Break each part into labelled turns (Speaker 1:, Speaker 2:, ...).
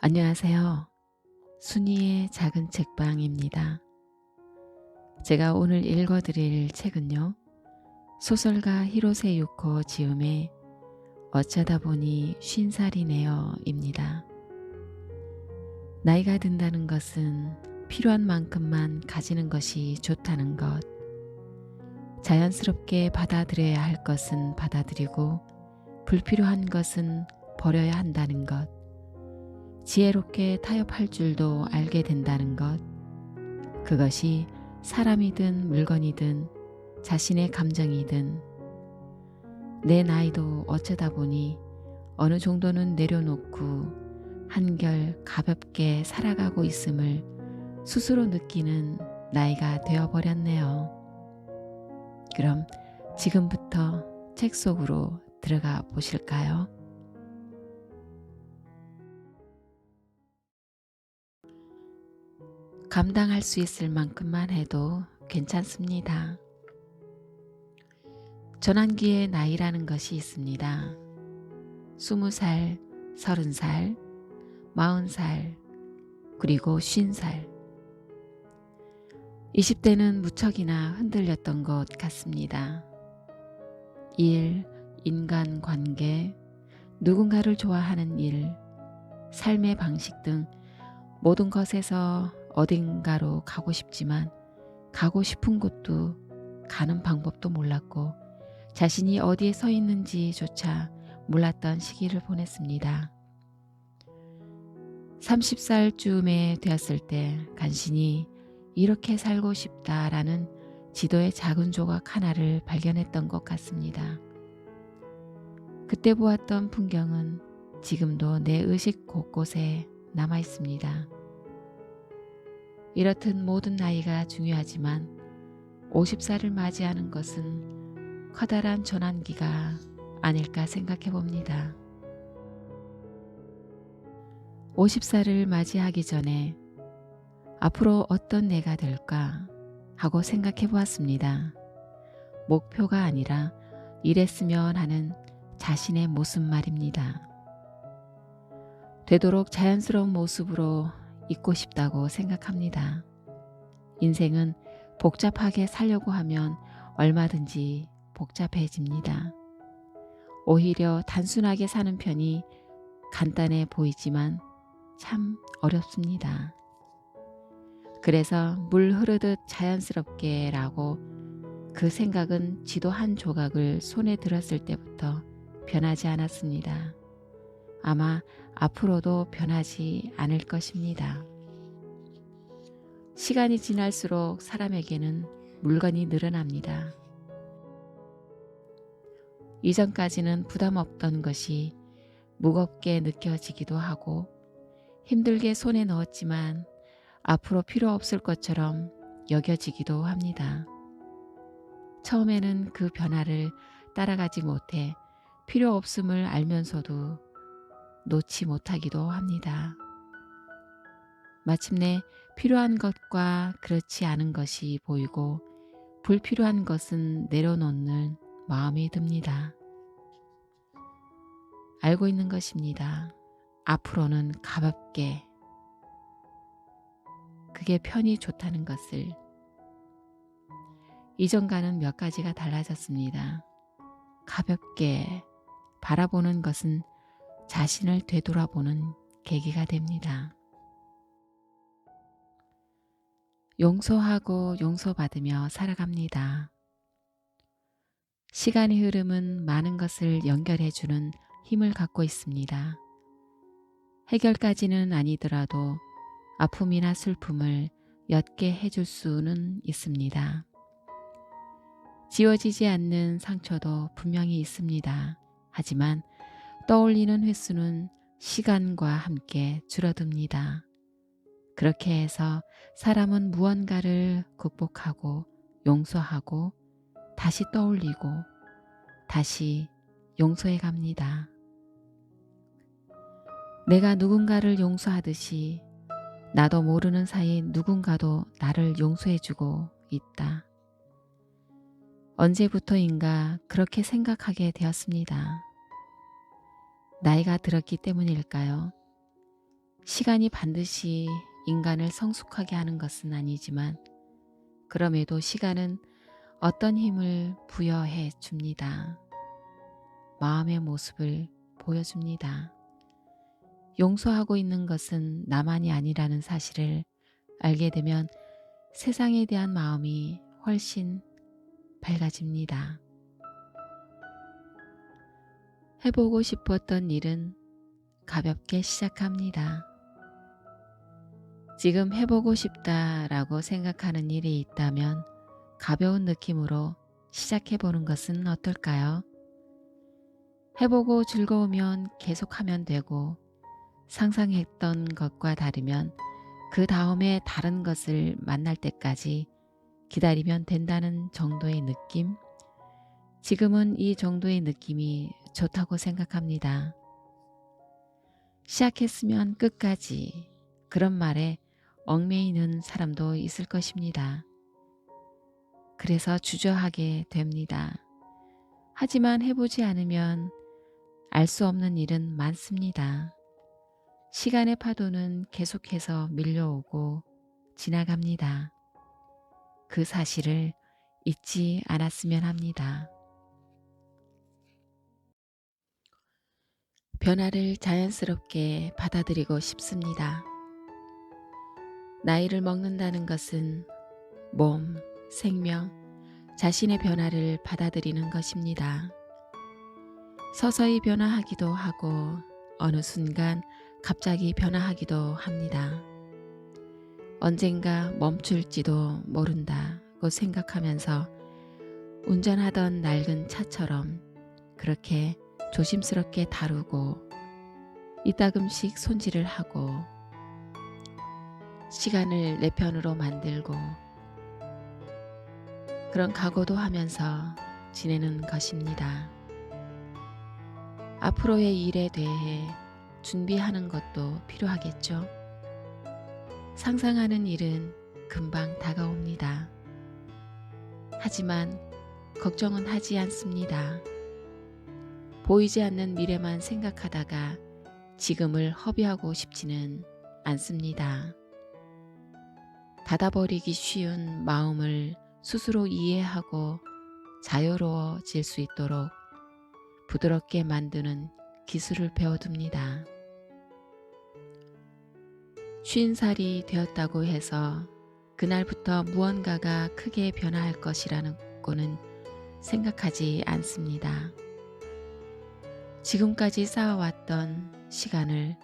Speaker 1: 안녕하세요. 순이의 작은 책방입니다. 제가 오늘 읽어드릴 책은요. 소설가 히로세 유코 지음의 어쩌다 보니 50살이네요 입니다. 나이가 든다는 것은 필요한 만큼만 가지는 것이 좋다는 것, 자연스럽게 받아들여야 할 것은 받아들이고 불필요한 것은 버려야 한다는 것, 지혜롭게 타협할 줄도 알게 된다는 것, 그것이 사람이든 물건이든 자신의 감정이든 내 나이도 어쩌다 보니 어느 정도는 내려놓고 한결 가볍게 살아가고 있음을 스스로 느끼는 나이가 되어버렸네요. 그럼 지금부터 책 속으로 들어가 보실까요? 감당할 수 있을 만큼만 해도 괜찮습니다. 전환기의 나이라는 것이 있습니다. 20살, 30살, 40살, 그리고 50살. 20대는 무척이나 흔들렸던 것 같습니다. 일, 인간관계, 누군가를 좋아하는 일, 삶의 방식 등 모든 것에서 어딘가로 가고 싶지만 가고 싶은 곳도 가는 방법도 몰랐고 자신이 어디에 서 있는지조차 몰랐던 시기를 보냈습니다. 30살쯤에 되었을 때 간신히 이렇게 살고 싶다라는 지도의 작은 조각 하나를 발견했던 것 같습니다. 그때 보았던 풍경은 지금도 내 의식 곳곳에 남아 있습니다. 이렇듯 모든 나이가 중요하지만 50살을 맞이하는 것은 커다란 전환기가 아닐까 생각해 봅니다. 50살을 맞이하기 전에 앞으로 어떤 내가 될까 하고 생각해 보았습니다. 목표가 아니라 이랬으면 하는 자신의 모습 말입니다. 되도록 자연스러운 모습으로 있고 싶다고 생각합니다. 인생은 복잡하게 살려고 하면 얼마든지 복잡해집니다. 오히려 단순하게 사는 편이 간단해 보이지만 참 어렵습니다. 그래서 물 흐르듯 자연스럽게 라고 그 생각은 지도 한 조각을 손에 들었을 때부터 변하지 않았습니다. 아마 앞으로도 변하지 않을 것입니다. 시간이 지날수록 사람에게는 물건이 늘어납니다. 이전까지는 부담 없던 것이 무겁게 느껴지기도 하고 힘들게 손에 넣었지만 앞으로 필요 없을 것처럼 여겨지기도 합니다. 처음에는 그 변화를 따라가지 못해 필요 없음을 알면서도 놓지 못하기도 합니다. 마침내 필요한 것과 그렇지 않은 것이 보이고 불필요한 것은 내려놓는 마음이 듭니다. 알고 있는 것입니다. 앞으로는 가볍게, 그게 편히 좋다는 것을. 이전과는 몇 가지가 달라졌습니다. 가볍게 바라보는 것은 자신을 되돌아보는 계기가 됩니다. 용서하고 용서받으며 살아갑니다. 시간의 흐름은 많은 것을 연결해주는 힘을 갖고 있습니다. 해결까지는 아니더라도 아픔이나 슬픔을 옅게 해줄 수는 있습니다. 지워지지 않는 상처도 분명히 있습니다. 하지만 떠올리는 횟수는 시간과 함께 줄어듭니다. 그렇게 해서 사람은 무언가를 극복하고 용서하고 다시 떠올리고 다시 용서해 갑니다. 내가 누군가를 용서하듯이 나도 모르는 사이 누군가도 나를 용서해주고 있다. 언제부터인가 그렇게 생각하게 되었습니다. 나이가 들었기 때문일까요? 시간이 반드시 인간을 성숙하게 하는 것은 아니지만 그럼에도 시간은 어떤 힘을 부여해 줍니다. 마음의 모습을 보여줍니다. 용서하고 있는 것은 나만이 아니라는 사실을 알게 되면 세상에 대한 마음이 훨씬 밝아집니다. 해보고 싶었던 일은 가볍게 시작합니다. 지금 해보고 싶다라고 생각하는 일이 있다면 가벼운 느낌으로 시작해보는 것은 어떨까요? 해보고 즐거우면 계속하면 되고 상상했던 것과 다르면 그 다음에 다른 것을 만날 때까지 기다리면 된다는 정도의 느낌? 지금은 이 정도의 느낌이 좋다고 생각합니다. 시작했으면 끝까지 그런 말에 얽매이는 사람도 있을 것입니다. 그래서 주저하게 됩니다. 하지만 해보지 않으면 알 수 없는 일은 많습니다. 시간의 파도는 계속해서 밀려오고 지나갑니다. 그 사실을 잊지 않았으면 합니다. 변화를 자연스럽게 받아들이고 싶습니다. 나이를 먹는다는 것은 몸, 생명, 자신의 변화를 받아들이는 것입니다. 서서히 변화하기도 하고 어느 순간 갑자기 변화하기도 합니다. 언젠가 멈출지도 모른다고 생각하면서 운전하던 낡은 차처럼 그렇게 조심스럽게 다루고 이따금씩 손질을 하고 시간을 내 편으로 만들고 그런 각오도 하면서 지내는 것입니다. 앞으로의 일에 대해 준비하는 것도 필요하겠죠. 상상하는 일은 금방 다가옵니다. 하지만 걱정은 하지 않습니다. 보이지 않는 미래만 생각하다가 지금을 허비하고 싶지는 않습니다. 닫아버리기 쉬운 마음을 스스로 이해하고 자유로워질 수 있도록 부드럽게 만드는 기술을 배워둡니다. 50살이 되었다고 해서 그날부터 무언가가 크게 변화할 것이라고는 생각하지 않습니다. 지금까지 쌓아왔던 시간을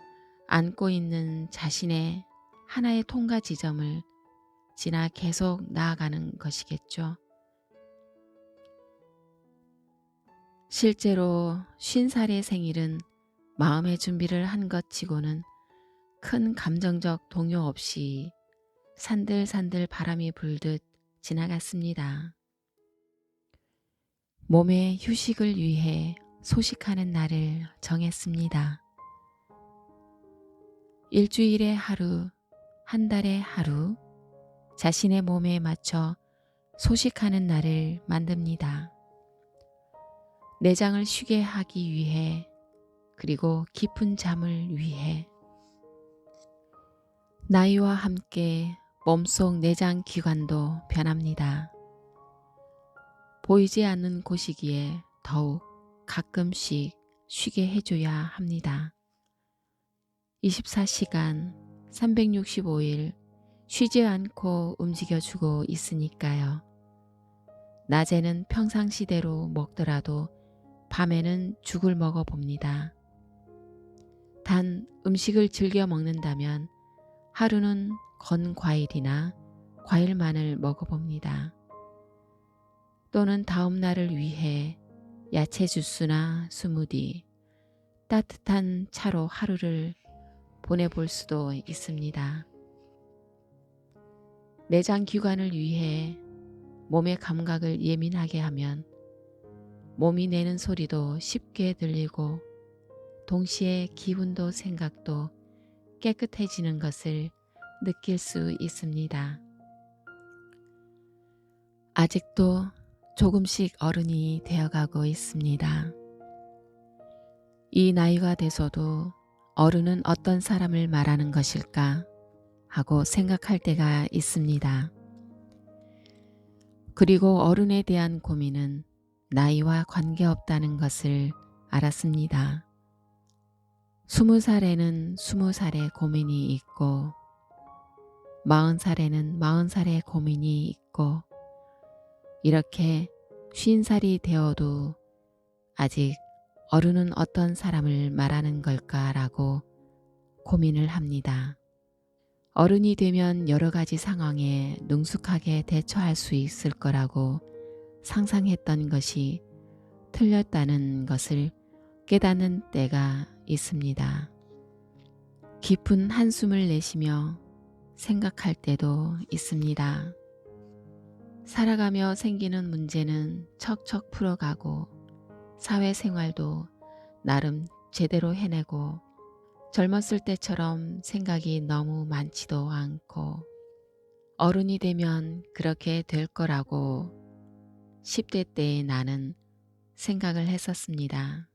Speaker 1: 안고 있는 자신의 하나의 통과 지점을 지나 계속 나아가는 것이겠죠. 실제로 50살의 생일은 마음의 준비를 한 것 치고는 큰 감정적 동요 없이 산들산들 바람이 불듯 지나갔습니다. 몸의 휴식을 위해 소식하는 날을 정했습니다. 일주일에 하루, 한 달에 하루, 자신의 몸에 맞춰 소식하는 날을 만듭니다. 내장을 쉬게 하기 위해, 그리고 깊은 잠을 위해. 나이와 함께 몸속 내장 기관도 변합니다. 보이지 않는 곳이기에 더욱 가끔씩 쉬게 해줘야 합니다. 24시간 365일 쉬지 않고 움직여주고 있으니까요. 낮에는 평상시대로 먹더라도 밤에는 죽을 먹어봅니다. 단 음식을 즐겨 먹는다면 하루는 건 과일이나 과일만을 먹어봅니다. 또는 다음 날을 위해 야채 주스나 스무디, 따뜻한 차로 하루를 보내볼 수도 있습니다. 내장 기관을 위해 몸의 감각을 예민하게 하면 몸이 내는 소리도 쉽게 들리고 동시에 기분도 생각도 깨끗해지는 것을 느낄 수 있습니다. 아직도 조금씩 어른이 되어가고 있습니다. 이 나이가 돼서도 어른은 어떤 사람을 말하는 것일까 하고 생각할 때가 있습니다. 그리고 어른에 대한 고민은 나이와 관계없다는 것을 알았습니다. 20살에는 20살의 고민이 있고 40살에는 40살의 고민이 있고 이렇게 50살이 되어도 아직 어른은 어떤 사람을 말하는 걸까라고 고민을 합니다. 어른이 되면 여러 가지 상황에 능숙하게 대처할 수 있을 거라고 상상했던 것이 틀렸다는 것을 깨닫는 때가 있습니다. 깊은 한숨을 내쉬며 생각할 때도 있습니다. 살아가며 생기는 문제는 척척 풀어가고 사회생활도 나름 제대로 해내고 젊었을 때처럼 생각이 너무 많지도 않고 어른이 되면 그렇게 될 거라고 10대 때의 나는 생각을 했었습니다.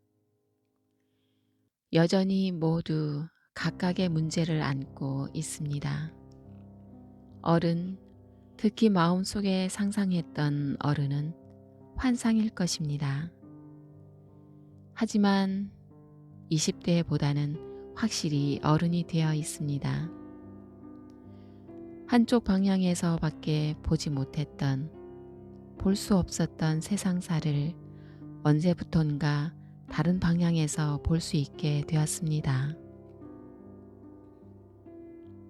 Speaker 1: 여전히 모두 각각의 문제를 안고 있습니다. 어른, 특히 마음속에 상상했던 어른은 환상일 것입니다. 하지만 20대보다는 확실히 어른이 되어 있습니다. 한쪽 방향에서 밖에 보지 못했던, 볼 수 없었던 세상사를 언제부턴가 다른 방향에서 볼 수 있게 되었습니다.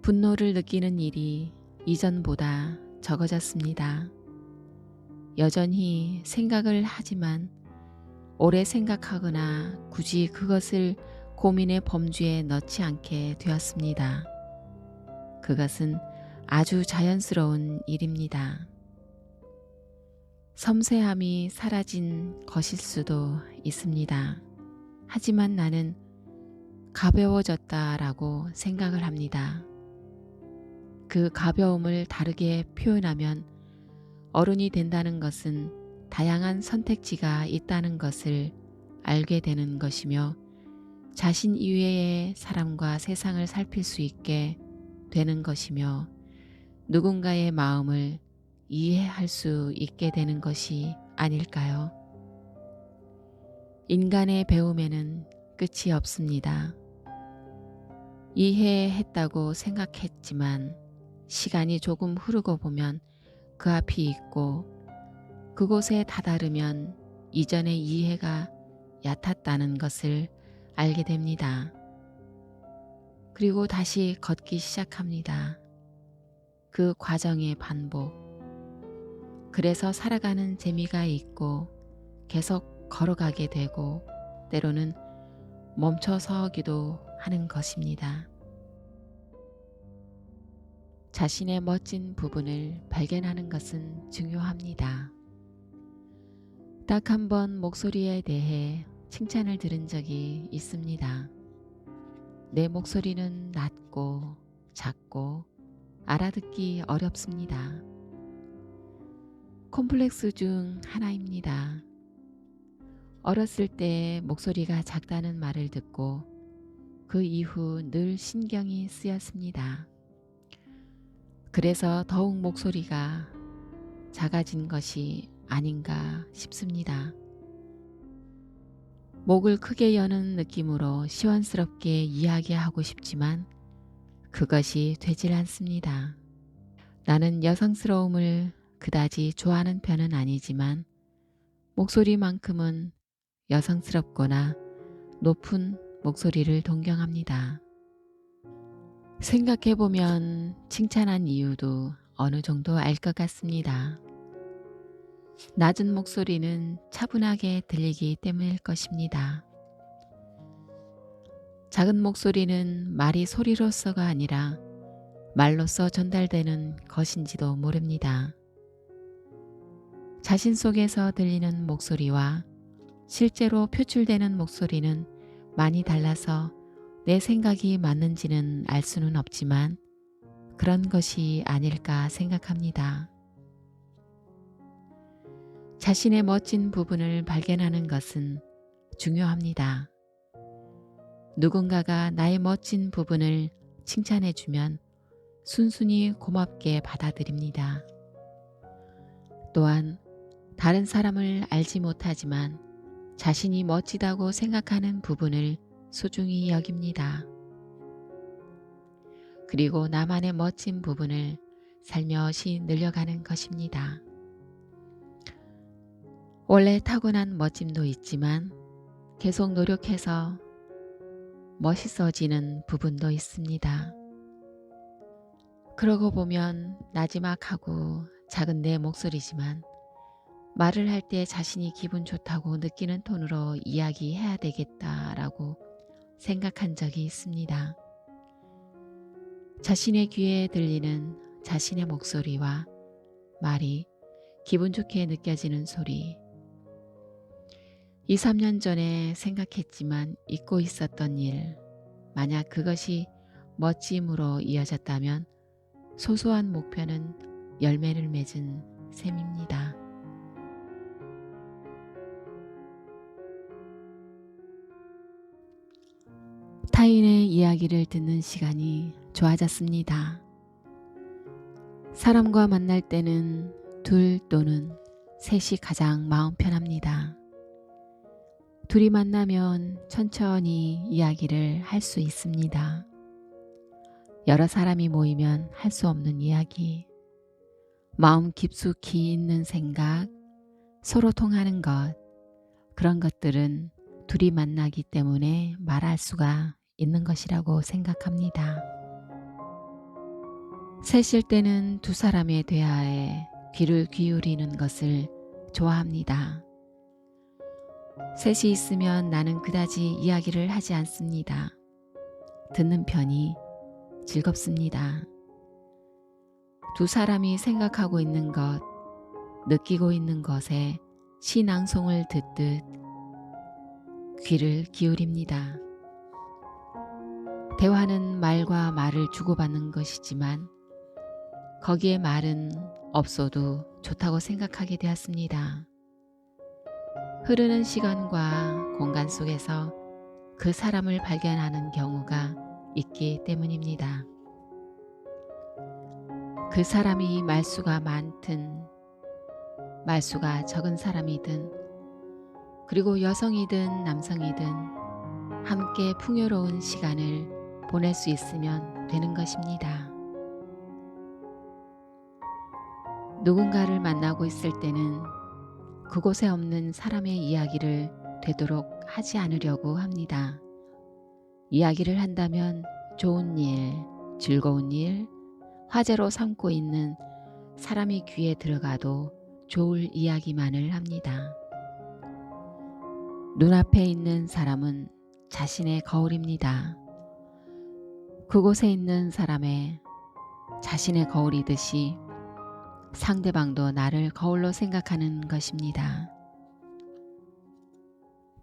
Speaker 1: 분노를 느끼는 일이 이전보다 적어졌습니다. 여전히 생각을 하지만 오래 생각하거나 굳이 그것을 고민의 범주에 넣지 않게 되었습니다. 그것은 아주 자연스러운 일입니다. 섬세함이 사라진 것일 수도 있습니다. 하지만 나는 가벼워졌다라고 생각을 합니다. 그 가벼움을 다르게 표현하면 어른이 된다는 것은 다양한 선택지가 있다는 것을 알게 되는 것이며 자신 이외의 사람과 세상을 살필 수 있게 되는 것이며 누군가의 마음을 이해할 수 있게 되는 것이 아닐까요? 인간의 배움에는 끝이 없습니다. 이해했다고 생각했지만 시간이 조금 흐르고 보면 그 앞이 있고 그곳에 다다르면 이전의 이해가 얕았다는 것을 알게 됩니다. 그리고 다시 걷기 시작합니다. 그 과정의 반복. 그래서 살아가는 재미가 있고 계속 걸어가게 되고 때로는 멈춰서기도 하는 것입니다. 자신의 멋진 부분을 발견하는 것은 중요합니다. 딱 한 번 목소리에 대해 칭찬을 들은 적이 있습니다. 내 목소리는 낮고 작고 알아듣기 어렵습니다. 콤플렉스 중 하나입니다. 어렸을 때 목소리가 작다는 말을 듣고 그 이후 늘 신경이 쓰였습니다. 그래서 더욱 목소리가 작아진 것이 아닌가 싶습니다. 목을 크게 여는 느낌으로 시원스럽게 이야기하고 싶지만 그것이 되질 않습니다. 나는 여성스러움을 그다지 좋아하는 편은 아니지만 목소리만큼은 여성스럽거나 높은 목소리를 동경합니다. 생각해보면 칭찬한 이유도 어느 정도 알 것 같습니다. 낮은 목소리는 차분하게 들리기 때문일 것입니다. 작은 목소리는 말이 소리로서가 아니라 말로써 전달되는 것인지도 모릅니다. 자신 속에서 들리는 목소리와 실제로 표출되는 목소리는 많이 달라서 내 생각이 맞는지는 알 수는 없지만 그런 것이 아닐까 생각합니다. 자신의 멋진 부분을 발견하는 것은 중요합니다. 누군가가 나의 멋진 부분을 칭찬해주면 순순히 고맙게 받아들입니다. 또한 다른 사람을 알지 못하지만 자신이 멋지다고 생각하는 부분을 소중히 여깁니다. 그리고 나만의 멋진 부분을 살며시 늘려가는 것입니다. 원래 타고난 멋짐도 있지만 계속 노력해서 멋있어지는 부분도 있습니다. 그러고 보면 나지막하고 작은 내 목소리지만 말을 할 때 자신이 기분 좋다고 느끼는 톤으로 이야기해야 되겠다라고 생각한 적이 있습니다. 자신의 귀에 들리는 자신의 목소리와 말이 기분 좋게 느껴지는 소리. 2, 3년 전에 생각했지만 잊고 있었던 일, 만약 그것이 멋짐으로 이어졌다면 소소한 목표는 열매를 맺은 셈입니다. 타인의 이야기를 듣는 시간이 좋아졌습니다. 사람과 만날 때는 둘 또는 셋이 가장 마음 편합니다. 둘이 만나면 천천히 이야기를 할 수 있습니다. 여러 사람이 모이면 할 수 없는 이야기, 마음 깊숙이 있는 생각, 서로 통하는 것, 그런 것들은 둘이 만나기 때문에 말할 수가 있는 것이라고 생각합니다. 셋일 때는 두 사람의 대화에 귀를 기울이는 것을 좋아합니다. 셋이 있으면 나는 그다지 이야기를 하지 않습니다. 듣는 편이 즐겁습니다. 두 사람이 생각하고 있는 것, 느끼고 있는 것에 시낭송을 듣듯 귀를 기울입니다. 대화는 말과 말을 주고받는 것이지만 거기에 말은 없어도 좋다고 생각하게 되었습니다. 흐르는 시간과 공간 속에서 그 사람을 발견하는 경우가 있기 때문입니다. 그 사람이 말수가 많든 말수가 적은 사람이든 그리고 여성이든 남성이든 함께 풍요로운 시간을 보낼 수 있으면 되는 것입니다. 누군가를 만나고 있을 때는 그곳에 없는 사람의 이야기를 되도록 하지 않으려고 합니다. 이야기를 한다면 좋은 일, 즐거운 일, 화제로 삼고 있는 사람이 귀에 들어가도 좋을 이야기만을 합니다. 눈앞에 있는 사람은 자신의 거울입니다. 그곳에 있는 사람의 자신의 거울이듯이 상대방도 나를 거울로 생각하는 것입니다.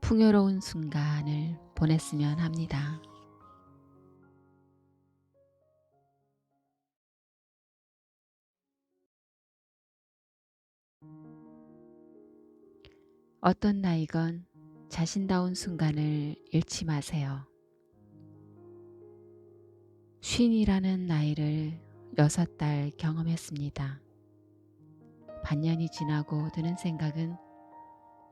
Speaker 1: 풍요로운 순간을 보냈으면 합니다. 어떤 나이건 자신다운 순간을 잃지 마세요. 쉰이라는 나이를 6달 경험했습니다. 반년이 지나고 드는 생각은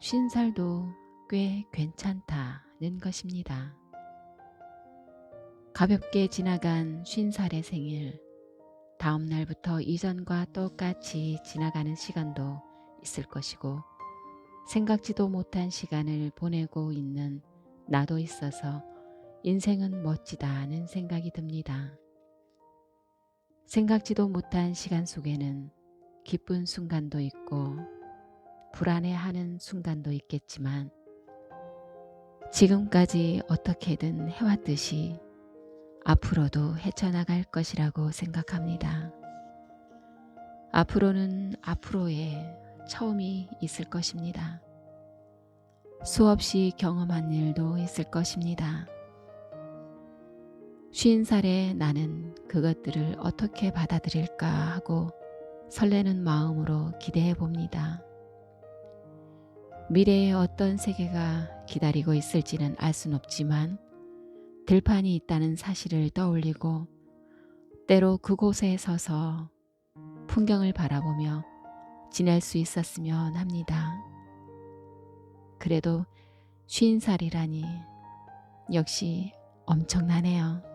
Speaker 1: 50살도 꽤 괜찮다는 것입니다. 가볍게 지나간 50살의 생일, 다음 날부터 이전과 똑같이 지나가는 시간도 있을 것이고 생각지도 못한 시간을 보내고 있는 나도 있어서 인생은 멋지다는 생각이 듭니다. 생각지도 못한 시간 속에는 기쁜 순간도 있고 불안해하는 순간도 있겠지만 지금까지 어떻게든 해왔듯이 앞으로도 헤쳐나갈 것이라고 생각합니다. 앞으로는 앞으로의 처음이 있을 것입니다. 수없이 경험한 일도 있을 것입니다. 50살의 나는 그것들을 어떻게 받아들일까 하고 설레는 마음으로 기대해 봅니다. 미래에 어떤 세계가 기다리고 있을지는 알 순 없지만 들판이 있다는 사실을 떠올리고 때로 그곳에 서서 풍경을 바라보며 지낼 수 있었으면 합니다. 그래도 50살이라니 역시 엄청나네요.